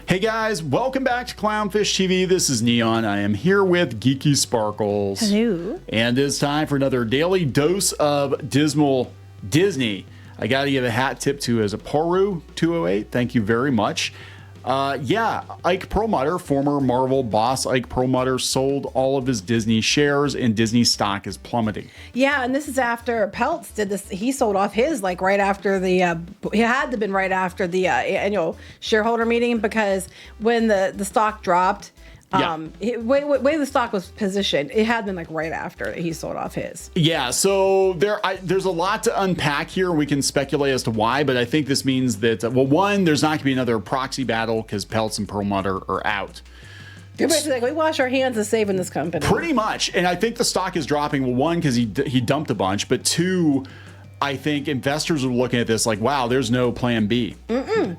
Hey guys, welcome back to Clownfish TV. This is Kneon. I am here with Geeky Sparkles. Hello. And it's time for another daily dose of dismal Disney. I gotta give a hat tip to Paru 208. Thank you very much. Ike Perlmutter, former Marvel boss Ike Perlmutter, sold all of his Disney shares and Disney stock is plummeting. Yeah, and this is after Pelts did this. He sold off his right after the, he had to have been right after the annual shareholder meeting, because when the stock dropped, way the stock was positioned, it had been right after he sold off his. Yeah, so there's a lot to unpack here. We can speculate as to why, but I think this means that, well, one, there's not going to be another proxy battle because Pelts and Perlmutter are out. They're basically like, we wash our hands of saving this company. Pretty much, and I think the stock is dropping, well, one, because he dumped a bunch, but two, I think investors are looking at this like, wow, there's no plan B.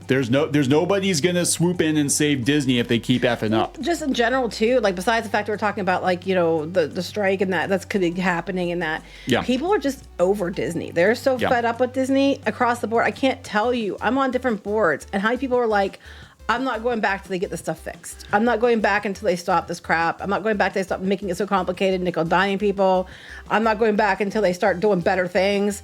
There's nobody's gonna swoop in and save Disney if they keep effing up. Just in general too, besides the fact we're talking about the strike and that's could be happening and that. Yeah. People are just over Disney. They're so fed up with Disney across the board. I can't tell you. I'm on different boards and how many people are like, I'm not going back till they get this stuff fixed. I'm not going back until they stop this crap. I'm not going back till they stop making it so complicated, nickel diming people. I'm not going back until they start doing better things.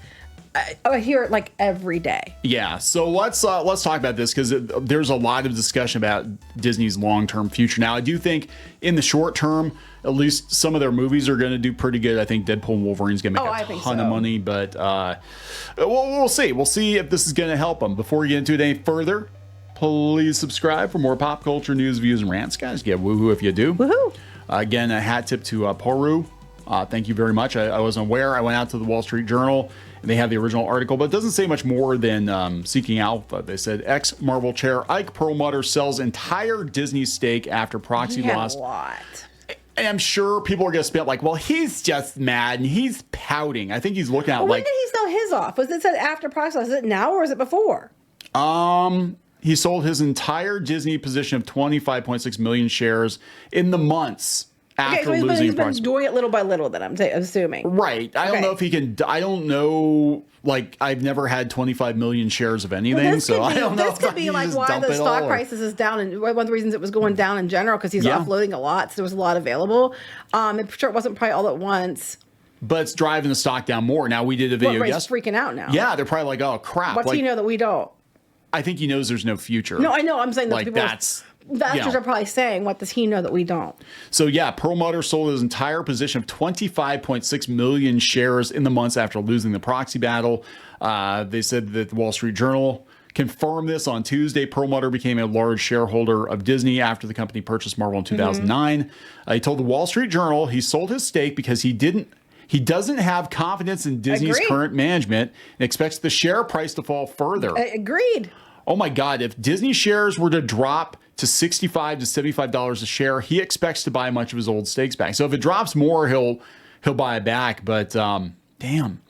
I hear it every day. Yeah, so let's talk about this because there's a lot of discussion about Disney's long-term future. Now, I do think in the short term, at least some of their movies are going to do pretty good. I think Deadpool and Wolverine's going to make a ton of money, but we'll see. We'll see if this is going to help them. Before we get into it any further, please subscribe for more pop culture news, views, and rants, guys. Get woohoo if you do. Woohoo! Again, a hat tip to Paru. Thank you very much. I wasn't aware. I went out to the Wall Street Journal, and they have the original article, but it doesn't say much more than Seeking Alpha. They said, ex-Marvel chair Ike Perlmutter sells entire Disney stake after proxy loss. A lot. And I'm sure people are going to spit well, he's just mad, and he's pouting. I think he's looking at when did he sell his off? Was it said after proxy loss? Is it now or is it before? He sold his entire Disney position of 25.6 million shares in the months after losing. He's been doing it little by little, then I'm assuming. Right. I don't know if he can. I don't know. I've never had 25 million shares of anything, so I don't know. This could be why the stock prices is down, and one of the reasons it was going down in general because he's offloading a lot, so there was a lot available. I'm sure it wasn't probably all at once. But it's driving the stock down more. Now, we did a video yesterday. Freaking out now. Yeah, they're probably like, oh, crap. What's he know that we don't? I think he knows there's no future. No, I know. I'm saying that people investors are probably saying, what does he know that we don't? So yeah, Perlmutter sold his entire position of 25.6 million shares in the months after losing the proxy battle. They said that the Wall Street Journal confirmed this on Tuesday. Perlmutter became a large shareholder of Disney after the company purchased Marvel in 2009. He told the Wall Street Journal he sold his stake because he doesn't have confidence in Disney's current management and expects the share price to fall further. Agreed. Oh my God, if Disney shares were to drop to $65 to $75 a share, he expects to buy much of his old stakes back. So if it drops more, he'll buy it back. But damn.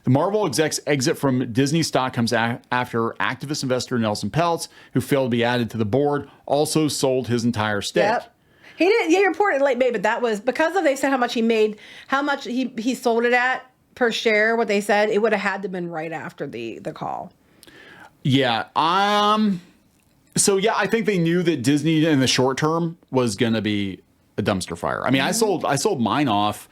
The Marvel exec's exit from Disney stock comes after activist investor Nelson Peltz, who failed to be added to the board, also sold his entire stake. Yep. He didn't. He reported late May, but that was because they said how much he made, how much he sold it at per share. What they said, it would have had to been right after the call. Yeah. So yeah, I think they knew that Disney in the short term was going to be a dumpster fire. I mean, I sold mine off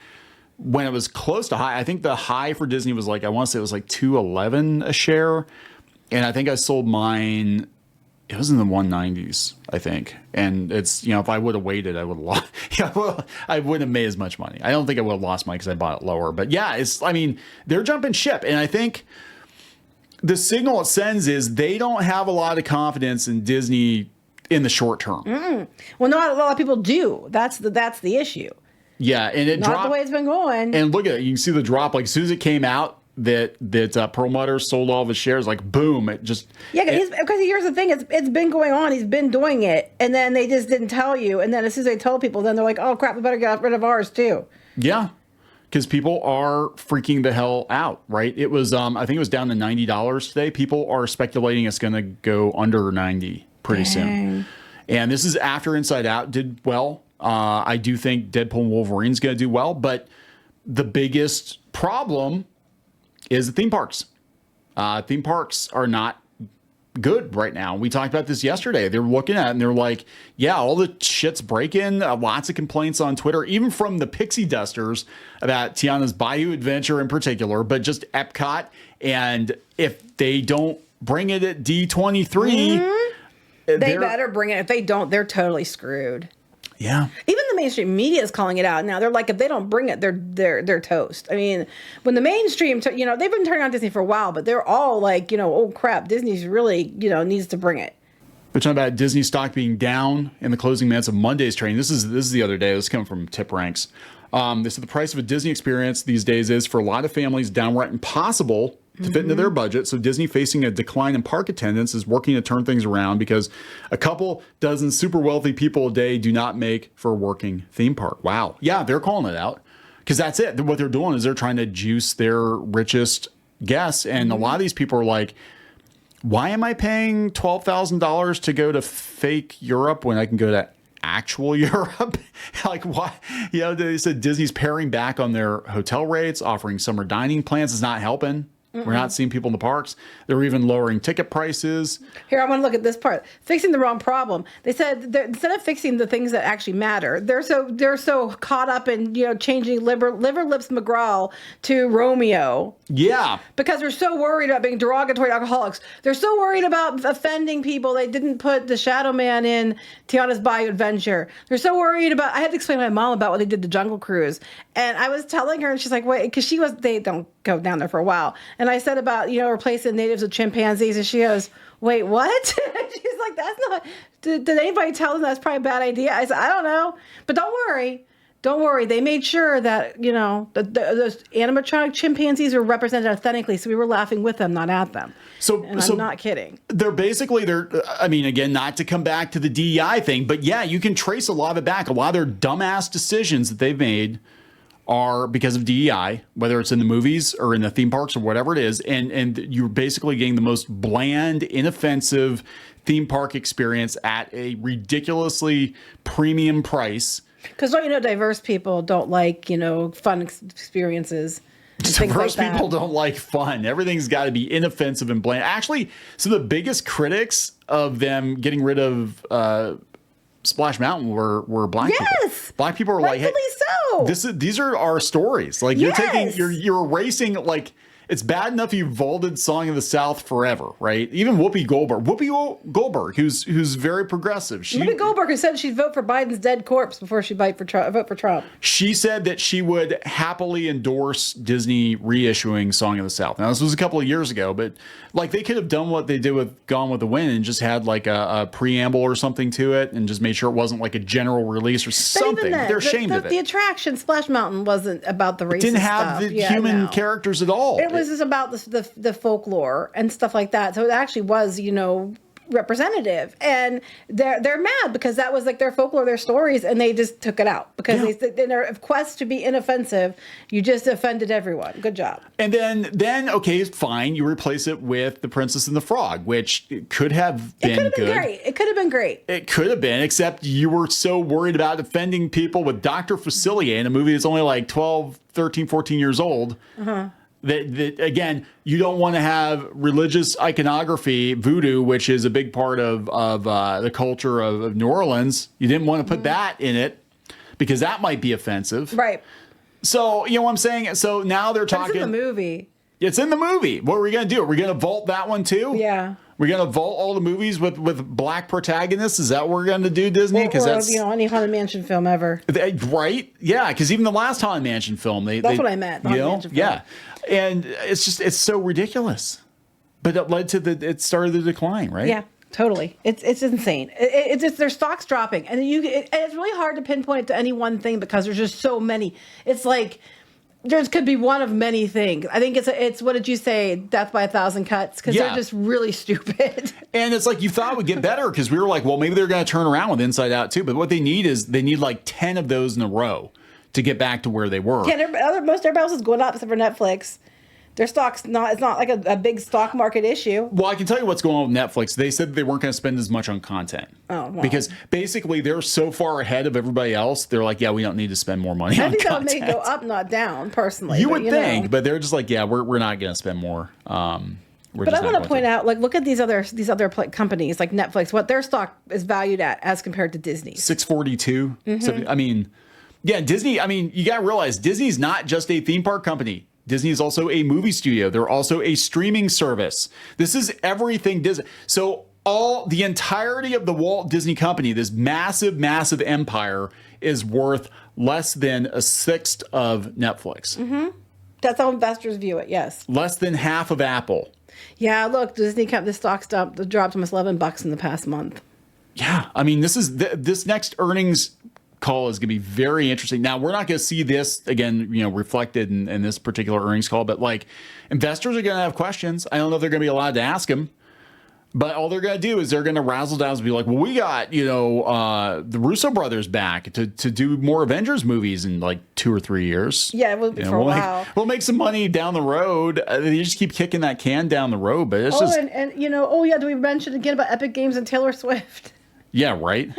when it was close to high. I think the high for Disney was I want to say it was $211 a share, and I think I sold mine. It was in the 190s, I think. And it's, if I would have waited, I would have lost. I wouldn't have made as much money. I don't think I would have lost money because I bought it lower. But yeah, they're jumping ship. And I think the signal it sends is they don't have a lot of confidence in Disney in the short term. Well, not a lot of people do. That's the issue. Yeah, and it dropped. Not the way it's been going. And look at it. You can see the drop. As soon as it came out, that Perlmutter sold all of his shares, boom, it just... Yeah, because here's the thing, it's been going on, he's been doing it, and then they just didn't tell you, and then as soon as they told people, then they're like, oh crap, we better get rid of ours too. Yeah, because people are freaking the hell out, right? It was, I think it was down to $90 today. People are speculating it's going to go under 90 pretty soon. And this is after Inside Out did well. I do think Deadpool and Wolverine's going to do well, but the biggest problem is the theme parks. Theme parks are not good right now. We talked about this yesterday. They're looking at it and they're like, yeah, all the shit's breaking. Lots of complaints on Twitter, even from the pixie dusters about Tiana's Bayou Adventure in particular, but just Epcot. And if they don't bring it at D23, they better bring it. If they don't, they're totally screwed. Yeah. Even the mainstream media is calling it out now. They're like, if they don't bring it, they're toast. I mean, when the mainstream, they've been turning on Disney for a while, but they're all like, oh crap, Disney's really, needs to bring it. We're talking about Disney stock being down in the closing minutes of Monday's trading. This is the other day. This is coming from Tip Ranks. They said the price of a Disney experience these days is, for a lot of families, downright impossible to fit into their budget. So Disney, facing a decline in park attendance, is working to turn things around because a couple dozen super wealthy people a day do not make for a working theme park. Wow. Yeah, they're calling it out because that's it. What they're doing is they're trying to juice their richest guests. And a lot of these people are like, why am I paying $12,000 to go to fake Europe when I can go to actual Europe? Like, why? They said Disney's paring back on their hotel rates, offering summer dining plans is not helping. We're not seeing people in the parks. They're even lowering ticket prices. Here, I want to look at this part. Fixing the wrong problem. They said instead of fixing the things that actually matter, they're so caught up in changing Liver Lips McGraw to Romeo. Yeah. Because they're so worried about being derogatory to alcoholics. They're so worried about offending people. They didn't put the Shadow Man in Tiana's Bayou Adventure. They're so worried about. I had to explain to my mom about what they did to Jungle Cruise, and I was telling her, and she's like, "Wait," because they don't go down there for a while. And I said about, replacing natives with chimpanzees. And she goes, wait, what? She's like, that's not, did anybody tell them that's probably a bad idea? I said, I don't know. But don't worry. Don't worry. They made sure that, those animatronic chimpanzees were represented authentically. So we were laughing with them, not at them. And I'm not kidding. Again, not to come back to the DEI thing, but yeah, you can trace a lot of it back. A lot of their dumbass decisions that they've made are because of DEI, whether it's in the movies or in the theme parks or whatever it is. And you're basically getting the most bland, inoffensive theme park experience at a ridiculously premium price. Because diverse people don't like, fun experiences. Diverse people don't like fun. Everything's got to be inoffensive and bland. Actually, some of the biggest critics of them getting rid of Splash Mountain were black people. Black people are rightfully like, hey, these are our stories. Like you're erasing, like, it's bad enough you vaulted Song of the South forever, right? Even Whoopi Goldberg, who's very progressive. Whoopi Goldberg, who said she'd vote for Biden's dead corpse before she'd vote for Trump. She said that she would happily endorse Disney reissuing Song of the South. Now, this was a couple of years ago, but like they could have done what they did with Gone with the Wind and just had like a preamble or something to it and just made sure it wasn't like a general release or something. They're ashamed of it. The attraction, Splash Mountain, wasn't about the racist stuff. It didn't have the human characters at all. It was just about the folklore and stuff like that. So it actually was, representative. And they're mad because that was like their folklore, their stories, and they just took it out because in their quest to be inoffensive, you just offended everyone. Good job. And then okay, fine, you replace it with The Princess and the Frog, which could have been good. It could have been great. It could have been, except you were so worried about offending people with Dr. Facilier in a movie that's only like 12, 13, 14 years old. That again, you don't want to have religious iconography, voodoo, which is a big part of the culture of New Orleans. You didn't want to put that in it because that might be offensive. Right. So, you know what I'm saying? So now they're talking. It's in the movie. It's in the movie. What are we going to do? Are we going to vault that one too? Yeah. We're going to vault all the movies with black protagonists? Is that what we're going to do, Disney? Because that's any Haunted Mansion film ever. Right? Yeah, because even the last Haunted Mansion film, that's what I meant. Haunted Mansion film. Yeah. And it's so ridiculous. But it started the decline, right? Yeah, totally. It's insane. It's just their stock's dropping. And it's really hard to pinpoint it to any one thing because there's just so many. It's like there could be one of many things. I think it's what did you say? Death by a Thousand Cuts, because they're just really stupid. And it's like you thought it would get better because we were like, well, maybe they're going to turn around with Inside Out too. But what they need like 10 of those in a row to get back to where they were. Yeah, most everybody else is going up except for Netflix. Their stock's not. It's not like a big stock market issue. Well, I can tell you what's going on with Netflix. They said they weren't going to spend as much on content. Oh, wow. Because basically they're so far ahead of everybody else. They're like, yeah, we don't need to spend more money on content. I think that would make it go up, not down, personally. You would think, but they're just like, yeah, we're not going to spend more. But I want to point out, like, look at these other companies like Netflix, what their stock is valued at as compared to Disney. 642. So, I mean, yeah, Disney. I mean, you got to realize Disney's not just a theme park company. Disney is also a movie studio. They're also a streaming service. This is everything Disney. So the entirety of the Walt Disney Company, this massive, massive empire, is worth less than a sixth of Netflix. That's how investors view it. Yes. Less than half of Apple. Yeah, look, Disney kept the stock dropped almost $11 in the past month. Yeah, I mean, this next earnings call is going to be very interesting. Now, we're not going to see this again, reflected in this particular earnings call, but like investors are going to have questions. I don't know if they're going to be allowed to ask them, but all they're going to do is they're going to razzle dazzle and be like, well, we got, the Russo brothers back to do more Avengers movies in like 2 or 3 years. Yeah, it will be for a while. We'll make some money down the road. They just keep kicking that can down the road, but it's just. Do we mention again about Epic Games and Taylor Swift? Yeah, right.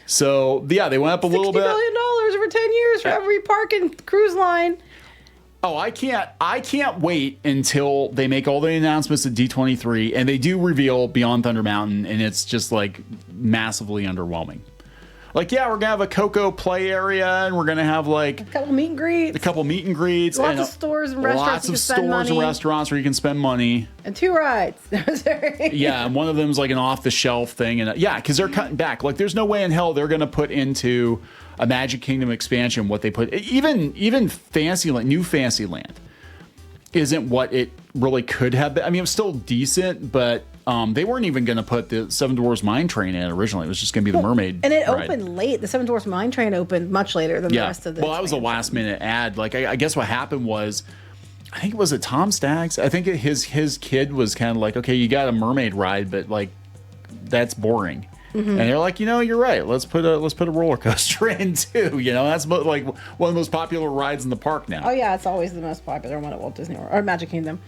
So yeah, they went up a little bit. $60 billion over 10 years for every park and cruise line. Oh, I can't wait until they make all the announcements at D23 and they do reveal Beyond Thunder Mountain, and it's just like massively underwhelming. Like, yeah, we're gonna have a Coco play area, and we're gonna have like a couple meet and greets. Lots of stores and restaurants. Lots of stores and restaurants where you can spend money. And 2 rides. Yeah, and one of them's like an off-the-shelf thing, and because they're cutting back. Like, there's no way in hell they're gonna put into a Magic Kingdom expansion what they put. Even Fantasyland, new Fantasyland, isn't what it really could have been. I mean, it was still decent, but they weren't even going to put the Seven Dwarfs Mine Train in originally. It was just going to be the Mermaid. And it ride. Opened late. The Seven Dwarfs Mine Train opened much later than the rest of the. Well, that was a last minute ad. Like, I guess what happened was, I think it was Tom Staggs. I think his kid was kind of like, okay, you got a mermaid ride, but like, that's boring. And they're like, you're right. Let's put a roller coaster in too. That's like one of the most popular rides in the park now. Oh yeah, it's always the most popular one at Walt Disney World or Magic Kingdom.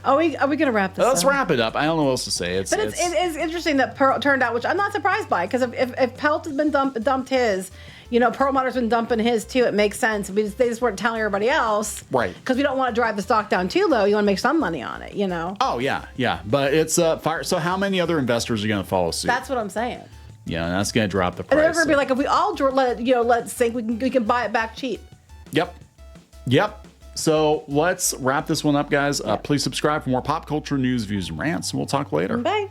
Are we gonna wrap this? Let's wrap it up. I don't know what else to say. It's interesting that Pearl turned out, which I'm not surprised by, because if Pelts has been dumped his, Perlmutter's been dumping his too. It makes sense. They just weren't telling everybody else, right? Because we don't want to drive the stock down too low. You want to make some money on it, Oh yeah. But it's fire. So how many other investors are going to follow suit? That's what I'm saying. Yeah, and that's going to drop the price. And they're going to be like, if we all let it sink, we can buy it back cheap. Yep. So let's wrap this one up, guys. Please subscribe for more pop culture news, views, and rants, and we'll talk later. Bye.